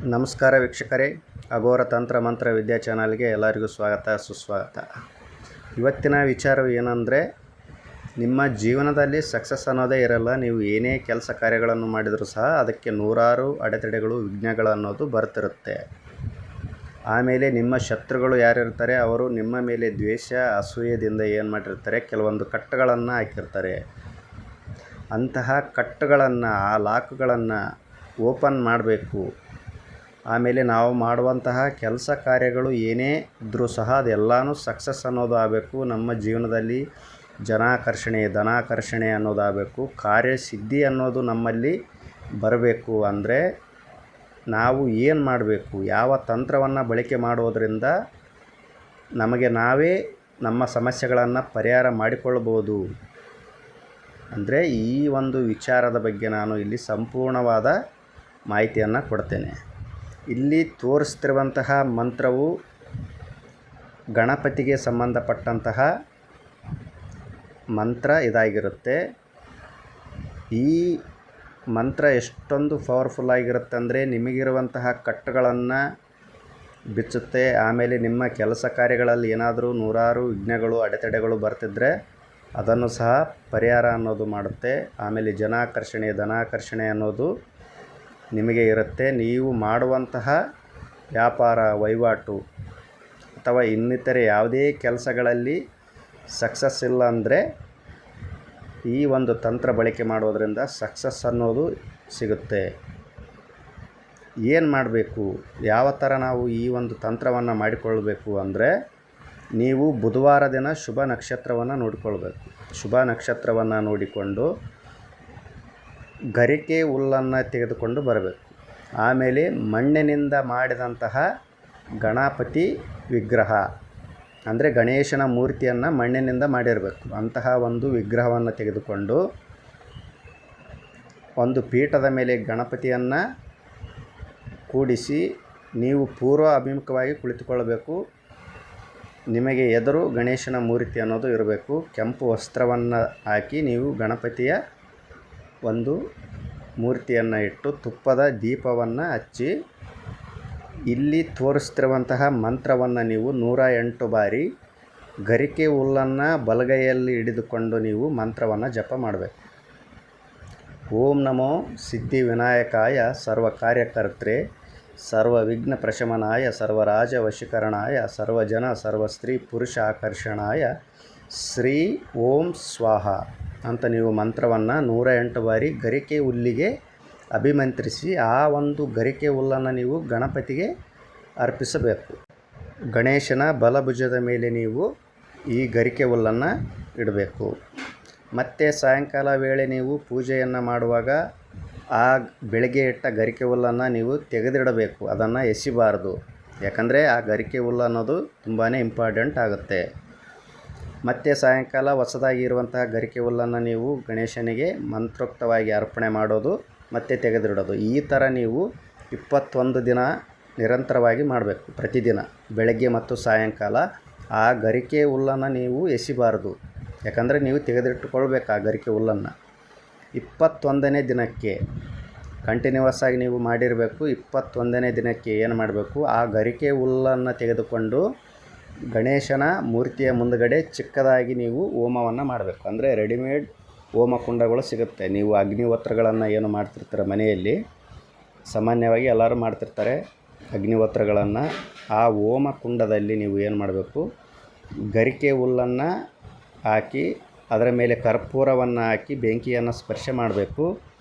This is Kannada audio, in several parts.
ನಮಸ್ಕಾರ ವೀಕ್ಷಕರೇ, ಅಘೋರ ತಂತ್ರ ಮಂತ್ರ ವಿದ್ಯಾ ಚಾನಲ್ಗೆ ಎಲ್ಲರಿಗೂ ಸ್ವಾಗತ ಸುಸ್ವಾಗತ. ಇವತ್ತಿನ ವಿಚಾರವು ಏನಂದರೆ, ನಿಮ್ಮ ಜೀವನದಲ್ಲಿ ಸಕ್ಸಸ್ ಅನ್ನೋದೇ ಇರಲ್ಲ. ನೀವು ಏನೇ ಕೆಲಸ ಕಾರ್ಯಗಳನ್ನು ಮಾಡಿದರೂ ಸಹ ಅದಕ್ಕೆ ನೂರಾರು ಅಡೆತಡೆಗಳು, ವಿಘ್ನಗಳು ಅನ್ನೋದು ಬರ್ತಿರುತ್ತೆ. ಆಮೇಲೆ ನಿಮ್ಮ ಶತ್ರುಗಳು ಯಾರಿರ್ತಾರೆ ಅವರು ನಿಮ್ಮ ಮೇಲೆ ದ್ವೇಷ, ಅಸೂಯೆದಿಂದ ಏನು ಮಾಡಿರ್ತಾರೆ, ಕೆಲವೊಂದು ಕಟ್ಟುಗಳನ್ನು ಹಾಕಿರ್ತಾರೆ. ಅಂತಹ ಕಟ್ಟುಗಳನ್ನು, ಆ ಲಾಕ್ಗಳನ್ನು ಓಪನ್ ಮಾಡಬೇಕು. ಆಮೇಲೆ ನಾವು ಮಾಡುವಂತಹ ಕೆಲಸ ಕಾರ್ಯಗಳು ಏನೇ ಇದ್ದರೂ ಸಹ ಅದೆಲ್ಲನೂ ಸಕ್ಸಸ್ ಅನ್ನೋದು ಆಗಬೇಕು. ನಮ್ಮ ಜೀವನದಲ್ಲಿ ಜನಾಕರ್ಷಣೆ, ಧನಾಕರ್ಷಣೆ ಅನ್ನೋದಾಗಬೇಕು. ಕಾರ್ಯಸಿದ್ಧಿ ಅನ್ನೋದು ನಮ್ಮಲ್ಲಿ ಬರಬೇಕು. ಅಂದರೆ ನಾವು ಏನು ಮಾಡಬೇಕು, ಯಾವ ತಂತ್ರವನ್ನು ಬಳಕೆ ಮಾಡೋದರಿಂದ ನಮಗೆ ನಾವೇ ನಮ್ಮ ಸಮಸ್ಯೆಗಳನ್ನು ಪರಿಹಾರ ಮಾಡಿಕೊಳ್ಳಬಹುದು. ಅಂದರೆ ಈ ಒಂದು ವಿಚಾರದ ಬಗ್ಗೆ ನಾನು ಇಲ್ಲಿ ಸಂಪೂರ್ಣವಾದ ಮಾಹಿತಿಯನ್ನು ಕೊಡ್ತೇನೆ. ಇಲ್ಲಿ ತೋರಿಸ್ತಿರುವಂತಹ ಮಂತ್ರವು ಗಣಪತಿಗೆ ಸಂಬಂಧಪಟ್ಟಂತಹ ಮಂತ್ರ ಇದಾಗಿರುತ್ತೆ. ಈ ಮಂತ್ರ ಎಷ್ಟೊಂದು ಪವರ್ಫುಲ್ ಆಗಿರುತ್ತೆ ಅಂದರೆ, ನಿಮಗಿರುವಂತಹ ಕಟ್ಟುಗಳನ್ನು ಬಿಚ್ಚುತ್ತೆ. ಆಮೇಲೆ ನಿಮ್ಮ ಕೆಲಸ ಕಾರ್ಯಗಳಲ್ಲಿ ಏನಾದರೂ ನೂರಾರು ವಿಘ್ನಗಳು, ಅಡೆತಡೆಗಳು ಬರ್ತಿದ್ರೆ ಅದನ್ನು ಸಹ ಪರಿಹಾರ ಅನ್ನೋದು ಮಾಡುತ್ತೆ. ಆಮೇಲೆ ಜನಾಕರ್ಷಣೆ, ಧನಾಕರ್ಷಣೆ ಅನ್ನೋದು ನಿಮಗೆ ಇರುತ್ತೆ. ನೀವು ಮಾಡುವಂತಹ ವ್ಯಾಪಾರ, ವಹಿವಾಟು ಅಥವಾ ಇನ್ನಿತರೆ ಯಾವುದೇ ಕೆಲಸಗಳಲ್ಲಿ ಸಕ್ಸಸ್ ಇಲ್ಲ ಅಂದರೆ ಈ ಒಂದು ತಂತ್ರ ಬಳಕೆ ಮಾಡೋದರಿಂದ ಸಕ್ಸಸ್ ಅನ್ನೋದು ಸಿಗುತ್ತೆ. ಏನು ಮಾಡಬೇಕು, ಯಾವ ಥರ ನಾವು ಈ ಒಂದು ತಂತ್ರವನ್ನು ಮಾಡಿಕೊಳ್ಬೇಕು ಅಂದರೆ, ನೀವು ಬುಧವಾರ ದಿನ ಶುಭ ನಕ್ಷತ್ರವನ್ನು ನೋಡಿಕೊಳ್ಬೇಕು. ಶುಭ ನಕ್ಷತ್ರವನ್ನು ನೋಡಿಕೊಂಡು ಗರಿಕೆ ಹುಲ್ಲನ್ನು ತೆಗೆದುಕೊಂಡು ಬರಬೇಕು. ಆಮೇಲೆ ಮಣ್ಣಿನಿಂದ ಮಾಡಿದಂತಹ ಗಣಪತಿ ವಿಗ್ರಹ, ಅಂದರೆ ಗಣೇಶನ ಮೂರ್ತಿಯನ್ನು ಮಣ್ಣಿನಿಂದ ಮಾಡಿರಬೇಕು. ಅಂತಹ ಒಂದು ವಿಗ್ರಹವನ್ನು ತೆಗೆದುಕೊಂಡು ಒಂದು ಪೀಠದ ಮೇಲೆ ಗಣಪತಿಯನ್ನು ಕೂಡಿಸಿ ನೀವು ಪೂರ್ವ ಅಭಿಮುಖವಾಗಿ ಕುಳಿತುಕೊಳ್ಳಬೇಕು. ನಿಮಗೆ ಎದುರು ಗಣೇಶನ ಮೂರ್ತಿ ಅನ್ನೋದು ಇರಬೇಕು. ಕೆಂಪು ವಸ್ತ್ರವನ್ನು ಹಾಕಿ ನೀವು ಗಣಪತಿಯ ಒಂದು ಮೂರ್ತಿಯನ್ನು ಇಟ್ಟು ತುಪ್ಪದ ದೀಪವನ್ನು ಹಚ್ಚಿ ಇಲ್ಲಿ ತೋರಿಸ್ತಿರುವಂತಹ ಮಂತ್ರವನ್ನು ನೀವು 108 ಬಾರಿ ಗರಿಕೆ ಹುಲ್ಲನ್ನು ಬಲಗೈಯಲ್ಲಿ ಹಿಡಿದುಕೊಂಡು ನೀವು ಮಂತ್ರವನ್ನು ಜಪ ಮಾಡಬೇಕು. ಓಂ ನಮೋ ಸಿದ್ಧಿ ವಿನಾಯಕಾಯ ಸರ್ವ ಕಾರ್ಯಕರ್ತ್ರೆ ಸರ್ವ ವಿಘ್ನ ಪ್ರಶಮನಾಯ ಸರ್ವರಾಜ ವಶೀಕರಣಾಯ ಸರ್ವಜನ ಸರ್ವಸ್ತ್ರೀ ಪುರುಷ ಆಕರ್ಷಣಾಯ ಶ್ರೀ ಓಂ ಸ್ವಾಹ ಅಂತ ನೀವು ಮಂತ್ರವನ್ನು 108 ಬಾರಿ ಗರಿಕೆ ಹುಲ್ಲಿಗೆ ಅಭಿಮಂತ್ರಿಸಿ ಆ ಒಂದು ಗರಿಕೆ ಹುಲ್ಲನ್ನು ನೀವು ಗಣಪತಿಗೆ ಅರ್ಪಿಸಬೇಕು. ಗಣೇಶನ ಬಲಭುಜದ ಮೇಲೆ ನೀವು ಈ ಗರಿಕೆ ಹುಲ್ಲನ್ನು ಇಡಬೇಕು. ಮತ್ತು ಸಾಯಂಕಾಲ ವೇಳೆ ನೀವು ಪೂಜೆಯನ್ನು ಮಾಡುವಾಗ ಆ ಬೆಳಗ್ಗೆ ಇಟ್ಟ ಗರಿಕೆ ಹುಲ್ಲನ್ನು ನೀವು ತೆಗೆದಿಡಬೇಕು. ಅದನ್ನು ಎಸಿಬಾರದು. ಯಾಕಂದರೆ ಆ ಗರಿಕೆ ಹುಲ್ಲು ಅನ್ನೋದು ತುಂಬಾ ಇಂಪಾರ್ಟೆಂಟ್ ಆಗುತ್ತೆ. ಮತ್ತು ಸಾಯಂಕಾಲ ಹೊಸದಾಗಿ ಇರುವಂತಹ ಗರಿಕೆ ಹುಲ್ಲನ್ನು ನೀವು ಗಣೇಶನಿಗೆ ಮಂತ್ರೋಕ್ತವಾಗಿ ಅರ್ಪಣೆ ಮಾಡೋದು ಮತ್ತು ತೆಗೆದಿಡೋದು. ಈ ಥರ ನೀವು 21 ದಿನ ನಿರಂತರವಾಗಿ ಮಾಡಬೇಕು. ಪ್ರತಿದಿನ ಬೆಳಗ್ಗೆ ಮತ್ತು ಸಾಯಂಕಾಲ ಆ ಗರಿಕೆ ಹುಲ್ಲನ್ನು ನೀವು ಎಸಿಬಾರದು. ಯಾಕಂದರೆ ನೀವು ತೆಗೆದಿಟ್ಟುಕೊಳ್ಬೇಕು ಆ ಗರಿಕೆ ಹುಲ್ಲನ್ನು. 21ನೇ ದಿನಕ್ಕೆ ಕಂಟಿನ್ಯೂಸ್ ಆಗಿ ನೀವು ಮಾಡಿರಬೇಕು. 21ನೇ ದಿನಕ್ಕೆ ಏನು ಮಾಡಬೇಕು, ಆ ಗರಿಕೆ ಹುಲ್ಲನ್ನು ತೆಗೆದುಕೊಂಡು ಗಣೇಶನ ಮೂರ್ತಿಯ ಮುಂದುಗಡೆ ಚಿಕ್ಕದಾಗಿ ನೀವು ಹೋಮವನ್ನು ಮಾಡಬೇಕು. ಅಂದರೆ ರೆಡಿಮೇಡ್ ಹೋಮ ಕುಂಡಗಳು ಸಿಗುತ್ತೆ. ನೀವು ಅಗ್ನಿಹೋತ್ರಗಳನ್ನು ಏನು ಮಾಡ್ತಿರ್ತಾರೆ ಮನೆಯಲ್ಲಿ, ಸಾಮಾನ್ಯವಾಗಿ ಎಲ್ಲರೂ ಮಾಡ್ತಿರ್ತಾರೆ ಅಗ್ನಿಹೋತ್ರಗಳನ್ನು. ಆ ಹೋಮ ಕುಂಡದಲ್ಲಿ ನೀವು ಏನು ಮಾಡಬೇಕು, ಗರಿಕೆ ಹುಲ್ಲನ್ನು ಹಾಕಿ ಅದರ ಮೇಲೆ ಕರ್ಪೂರವನ್ನು ಹಾಕಿ ಬೆಂಕಿಯನ್ನು ಸ್ಪರ್ಶ ಮಾಡಬೇಕು.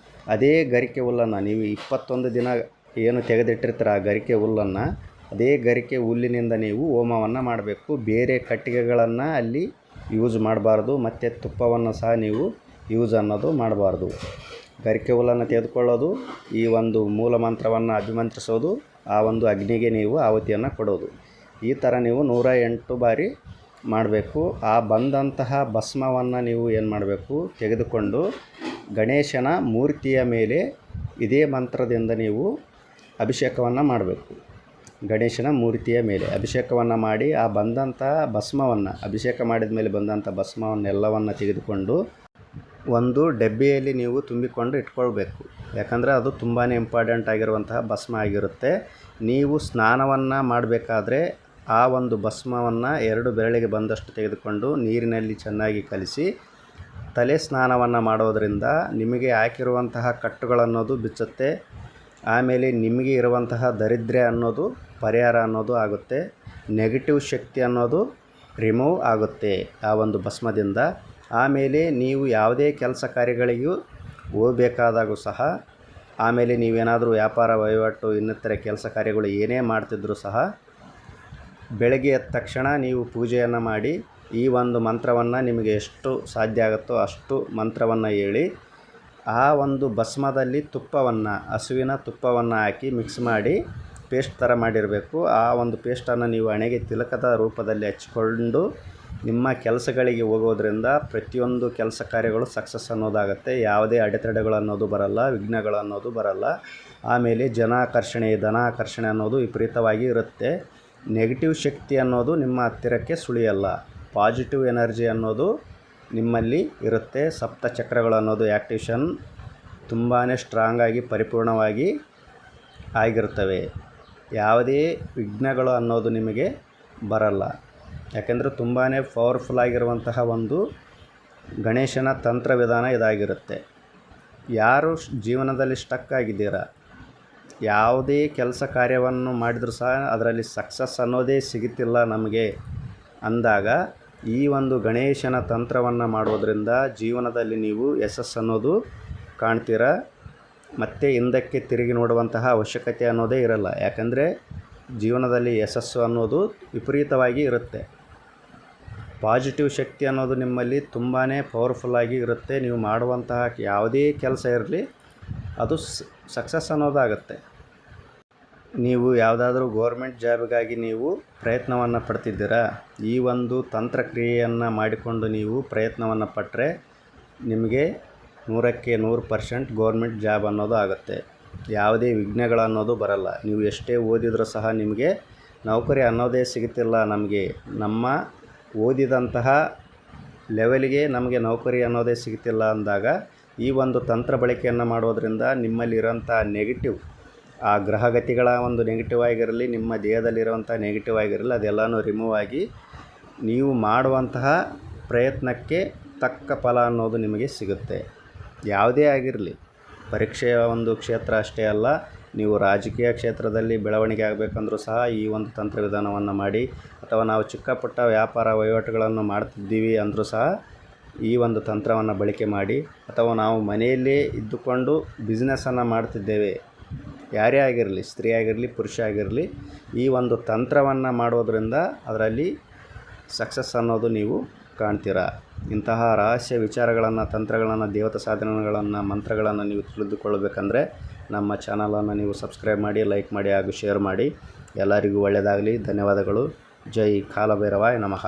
ಅದೇ ಗರಿಕೆ ಹುಲ್ಲನ್ನು ನೀವು 21 ದಿನ ಏನು ತೆಗೆದಿಟ್ಟಿರ್ತೀರ ಆ ಗರಿಕೆ ಹುಲ್ಲನ್ನು, ಅದೇ ಗರಿಕೆ ಹುಲ್ಲಿನಿಂದ ನೀವು ಹೋಮವನ್ನು ಮಾಡಬೇಕು. ಬೇರೆ ಕಟ್ಟಿಗೆಗಳನ್ನು ಅಲ್ಲಿ ಯೂಸ್ ಮಾಡಬಾರ್ದು. ಮತ್ತು ತುಪ್ಪವನ್ನು ಸಹ ನೀವು ಯೂಸ್ ಅನ್ನೋದು ಮಾಡಬಾರ್ದು. ಗರಿಕೆ ಹುಲ್ಲನ್ನು ತೆಗೆದುಕೊಳ್ಳೋದು, ಈ ಒಂದು ಮೂಲ ಮಂತ್ರವನ್ನು ಅಭಿಮಂತ್ರಿಸೋದು, ಆ ಒಂದು ಅಗ್ನಿಗೆ ನೀವು ಆಹುತಿಯನ್ನು ಕೊಡೋದು. ಈ ಥರ ನೀವು 108 ಬಾರಿ ಮಾಡಬೇಕು. ಆ ಬಂದಂತಹ ಭಸ್ಮವನ್ನು ನೀವು ಏನು ಮಾಡಬೇಕು, ತೆಗೆದುಕೊಂಡು ಗಣೇಶನ ಮೂರ್ತಿಯ ಮೇಲೆ ಇದೇ ಮಂತ್ರದಿಂದ ನೀವು ಅಭಿಷೇಕವನ್ನು ಮಾಡಬೇಕು. ಗಣೇಶನ ಮೂರ್ತಿಯ ಮೇಲೆ ಅಭಿಷೇಕವನ್ನು ಮಾಡಿ ಆ ಬಂದಂಥ ಭಸ್ಮವನ್ನು, ಅಭಿಷೇಕ ಮಾಡಿದ ಮೇಲೆ ಬಂದಂಥ ಭಸ್ಮವನ್ನೆಲ್ಲವನ್ನು ತೆಗೆದುಕೊಂಡು ಒಂದು ಡಬ್ಬಿಯಲ್ಲಿ ನೀವು ತುಂಬಿಕೊಂಡು ಇಟ್ಕೊಳ್ಬೇಕು. ಯಾಕಂದರೆ ಅದು ತುಂಬಾ ಇಂಪಾರ್ಟೆಂಟ್ ಆಗಿರುವಂತಹ ಭಸ್ಮ ಆಗಿರುತ್ತೆ. ನೀವು ಸ್ನಾನವನ್ನು ಮಾಡಬೇಕಾದ್ರೆ ಆ ಒಂದು ಭಸ್ಮವನ್ನು 2 ಬೆರಳಿಗೆ ಬಂದಷ್ಟು ತೆಗೆದುಕೊಂಡು ನೀರಿನಲ್ಲಿ ಚೆನ್ನಾಗಿ ಕಲಿಸಿ ತಲೆ ಸ್ನಾನವನ್ನು ಮಾಡೋದರಿಂದ ನಿಮಗೆ ಹಾಕಿರುವಂತಹ ಕಟ್ಟುಗಳನ್ನೋದು ಬಿಚ್ಚುತ್ತೆ. ಆಮೇಲೆ ನಿಮಗೆ ಇರುವಂತಹ ದರಿದ್ರ್ಯ ಅನ್ನೋದು ಪರಿಹಾರ ಅನ್ನೋದು ಆಗುತ್ತೆ. ನೆಗೆಟಿವ್ ಶಕ್ತಿ ಅನ್ನೋದು ರಿಮೂವ್ ಆಗುತ್ತೆ ಆ ಒಂದು ಭಸ್ಮದಿಂದ. ಆಮೇಲೆ ನೀವು ಯಾವುದೇ ಕೆಲಸ ಕಾರ್ಯಗಳಿಗೂ ಹೋಗಬೇಕಾದಾಗೂ ಸಹ, ಆಮೇಲೆ ನೀವೇನಾದರೂ ವ್ಯಾಪಾರ ವಹಿವಾಟು ಇನ್ನಿತರೆ ಕೆಲಸ ಕಾರ್ಯಗಳು ಏನೇ ಮಾಡ್ತಿದ್ರೂ ಸಹ ಬೆಳಗ್ಗೆ ಎದ್ದ ತಕ್ಷಣ ನೀವು ಪೂಜೆಯನ್ನು ಮಾಡಿ ಈ ಒಂದು ಮಂತ್ರವನ್ನು ನಿಮಗೆ ಎಷ್ಟು ಸಾಧ್ಯ ಆಗುತ್ತೋ ಅಷ್ಟು ಮಂತ್ರವನ್ನು ಹೇಳಿ ಆ ಒಂದು ಭಸ್ಮದಲ್ಲಿ ತುಪ್ಪವನ್ನು, ಹಸುವಿನ ತುಪ್ಪವನ್ನು ಹಾಕಿ ಮಿಕ್ಸ್ ಮಾಡಿ ಪೇಸ್ಟ್ ಥರ ಮಾಡಿರಬೇಕು. ಆ ಒಂದು ಪೇಸ್ಟನ್ನು ನೀವು ಹಣೆಗೆ ತಿಲಕದ ರೂಪದಲ್ಲಿ ಹಚ್ಚಿಕೊಂಡು ನಿಮ್ಮ ಕೆಲಸಗಳಿಗೆ ಹೋಗೋದ್ರಿಂದ ಪ್ರತಿಯೊಂದು ಕೆಲಸ ಕಾರ್ಯಗಳು ಸಕ್ಸಸ್ ಅನ್ನೋದಾಗುತ್ತೆ. ಯಾವುದೇ ಅಡೆತಡೆಗಳು ಅನ್ನೋದು ಬರಲ್ಲ, ವಿಘ್ನಗಳು ಅನ್ನೋದು ಬರಲ್ಲ. ಆಮೇಲೆ ಧನಾಕರ್ಷಣೆ ಅನ್ನೋದು ವಿಪರೀತವಾಗಿ ಇರುತ್ತೆ. ನೆಗೆಟಿವ್ ಶಕ್ತಿ ಅನ್ನೋದು ನಿಮ್ಮ ಹತ್ತಿರಕ್ಕೆ ಸುಳಿಯಲ್ಲ. ಪಾಸಿಟಿವ್ ಎನರ್ಜಿ ಅನ್ನೋದು ನಿಮ್ಮಲ್ಲಿ ಇರುತ್ತೆ. ಸಪ್ತ ಚಕ್ರಗಳು ಅನ್ನೋದು ಆ್ಯಕ್ಟಿವೇಶನ್ ತುಂಬಾ ಸ್ಟ್ರಾಂಗಾಗಿ ಪರಿಪೂರ್ಣವಾಗಿ ಆಗಿರ್ತವೆ. ಯಾವುದೇ ವಿಘ್ನಗಳು ಅನ್ನೋದು ನಿಮಗೆ ಬರಲ್ಲ. ಯಾಕೆಂದರೆ ತುಂಬಾ ಪವರ್ಫುಲ್ ಆಗಿರುವಂತಹ ಒಂದು ಗಣೇಶನ ತಂತ್ರ ವಿಧಾನ ಇದಾಗಿರುತ್ತೆ. ಯಾರು ಜೀವನದಲ್ಲಿ ಸ್ಟಕ್ ಆಗಿದ್ದೀರಾ, ಯಾವುದೇ ಕೆಲಸ ಕಾರ್ಯವನ್ನು ಮಾಡಿದರೂ ಸಹ ಅದರಲ್ಲಿ ಸಕ್ಸಸ್ ಅನ್ನೋದೇ ಸಿಗುತ್ತಿಲ್ಲ ನಮಗೆ ಅಂದಾಗ ಈ ಒಂದು ಗಣೇಶನ ತಂತ್ರವನ್ನು ಮಾಡೋದರಿಂದ ಜೀವನದಲ್ಲಿ ನೀವು ಯಶಸ್ಸು ಅನ್ನೋದು ಕಾಣ್ತೀರಾ. ಮತ್ತು ಹಿಂದಕ್ಕೆ ತಿರುಗಿ ನೋಡುವಂತಹ ಅವಶ್ಯಕತೆ ಅನ್ನೋದೇ ಇರಲ್ಲ. ಯಾಕಂದರೆ ಜೀವನದಲ್ಲಿ ಯಶಸ್ಸು ಅನ್ನೋದು ವಿಪರೀತವಾಗಿ ಇರುತ್ತೆ. ಪಾಸಿಟಿವ್ ಶಕ್ತಿ ಅನ್ನೋದು ನಿಮ್ಮಲ್ಲಿ ತುಂಬಾ ಪವರ್ಫುಲ್ಲಾಗಿ ಇರುತ್ತೆ. ನೀವು ಮಾಡುವಂತಹ ಯಾವುದೇ ಕೆಲಸ ಇರಲಿ ಅದು ಸಕ್ಸಸ್ ಅನ್ನೋದಾಗುತ್ತೆ. ನೀವು ಯಾವುದಾದ್ರೂ ಗೋರ್ಮೆಂಟ್ ಜಾಬ್ಗಾಗಿ ನೀವು ಪ್ರಯತ್ನವನ್ನು ಪಡ್ತಿದ್ದೀರಾ, ಈ ಒಂದು ತಂತ್ರಕ್ರಿಯೆಯನ್ನು ಮಾಡಿಕೊಂಡು ನೀವು ಪ್ರಯತ್ನವನ್ನು ಪಟ್ಟರೆ ನಿಮಗೆ 100ಕ್ಕೆ 100% ಗೋರ್ಮೆಂಟ್ ಜಾಬ್ ಅನ್ನೋದು ಆಗುತ್ತೆ. ಯಾವುದೇ ವಿಘ್ನಗಳು ಅನ್ನೋದು ಬರಲ್ಲ. ನೀವು ಎಷ್ಟೇ ಓದಿದರೂ ಸಹ ನಿಮಗೆ ನೌಕರಿ ಅನ್ನೋದೇ ಸಿಗುತ್ತಿಲ್ಲ. ನಮಗೆ ನಮ್ಮ ಓದಿದಂತಹ ಲೆವೆಲ್ಗೆ ನಮಗೆ ನೌಕರಿ ಅನ್ನೋದೇ ಸಿಗುತ್ತಿಲ್ಲ ಅಂದಾಗ ಈ ಒಂದು ತಂತ್ರ ಬಳಕೆಯನ್ನು ಮಾಡೋದರಿಂದ ನಿಮ್ಮಲ್ಲಿರೋಂಥ ನೆಗೆಟಿವ್, ಆ ಗ್ರಹಗತಿಗಳ ಒಂದು ನೆಗೆಟಿವ್ ಆಗಿರಲಿ, ನಿಮ್ಮ ದೇಹದಲ್ಲಿರುವಂಥ ನೆಗೆಟಿವ್ ಆಗಿರಲಿ, ಅದೆಲ್ಲನೂ ರಿಮೂವ್ ಆಗಿ ನೀವು ಮಾಡುವಂತಹ ಪ್ರಯತ್ನಕ್ಕೆ ತಕ್ಕ ಫಲ ಅನ್ನೋದು ನಿಮಗೆ ಸಿಗುತ್ತೆ. ಯಾವುದೇ ಆಗಿರಲಿ, ಪರೀಕ್ಷೆಯ ಒಂದು ಕ್ಷೇತ್ರ ಅಷ್ಟೇ ಅಲ್ಲ, ನೀವು ರಾಜಕೀಯ ಕ್ಷೇತ್ರದಲ್ಲಿ ಬೆಳವಣಿಗೆ ಆಗಬೇಕಂದ್ರೂ ಸಹ ಈ ಒಂದು ತಂತ್ರವಿಧಾನವನ್ನು ಮಾಡಿ, ಅಥವಾ ನಾವು ಚಿಕ್ಕ ಪುಟ್ಟ ವ್ಯಾಪಾರ ವಹಿವಾಟುಗಳನ್ನು ಮಾಡ್ತಿದ್ದೀವಿ ಅಂದರೂ ಸಹ ಈ ಒಂದು ತಂತ್ರವನ್ನು ಬಳಕೆ ಮಾಡಿ, ಅಥವಾ ನಾವು ಮನೆಯಲ್ಲೇ ಇದ್ದುಕೊಂಡು ಬಿಸ್ನೆಸ್ಸನ್ನು ಮಾಡ್ತಿದ್ದೇವೆ, ಯಾರೇ ಆಗಿರಲಿ, ಸ್ತ್ರೀ ಆಗಿರಲಿ, ಪುರುಷ ಆಗಿರಲಿ, ಈ ಒಂದು ತಂತ್ರವನ್ನು ಮಾಡೋದರಿಂದ ಅದರಲ್ಲಿ ಸಕ್ಸಸ್ ಅನ್ನೋದು ನೀವು ಕಾಣ್ತೀರಾ. ಇಂತಹ ರಹಸ್ಯ ವಿಚಾರಗಳನ್ನು, ತಂತ್ರಗಳನ್ನು, ದೇವತಾ ಸಾಧನಗಳನ್ನು, ಮಂತ್ರಗಳನ್ನು ನೀವು ತಿಳಿದುಕೊಳ್ಳಬೇಕಂದ್ರೆ ನಮ್ಮ ಚಾನಲನ್ನು ನೀವು ಸಬ್ಸ್ಕ್ರೈಬ್ ಮಾಡಿ, ಲೈಕ್ ಮಾಡಿ ಹಾಗೂ ಶೇರ್ ಮಾಡಿ. ಎಲ್ಲರಿಗೂ ಒಳ್ಳೆಯದಾಗಲಿ. ಧನ್ಯವಾದಗಳು. ಜೈ ಕಾಲಭೈರವಾಯ ನಮಃ.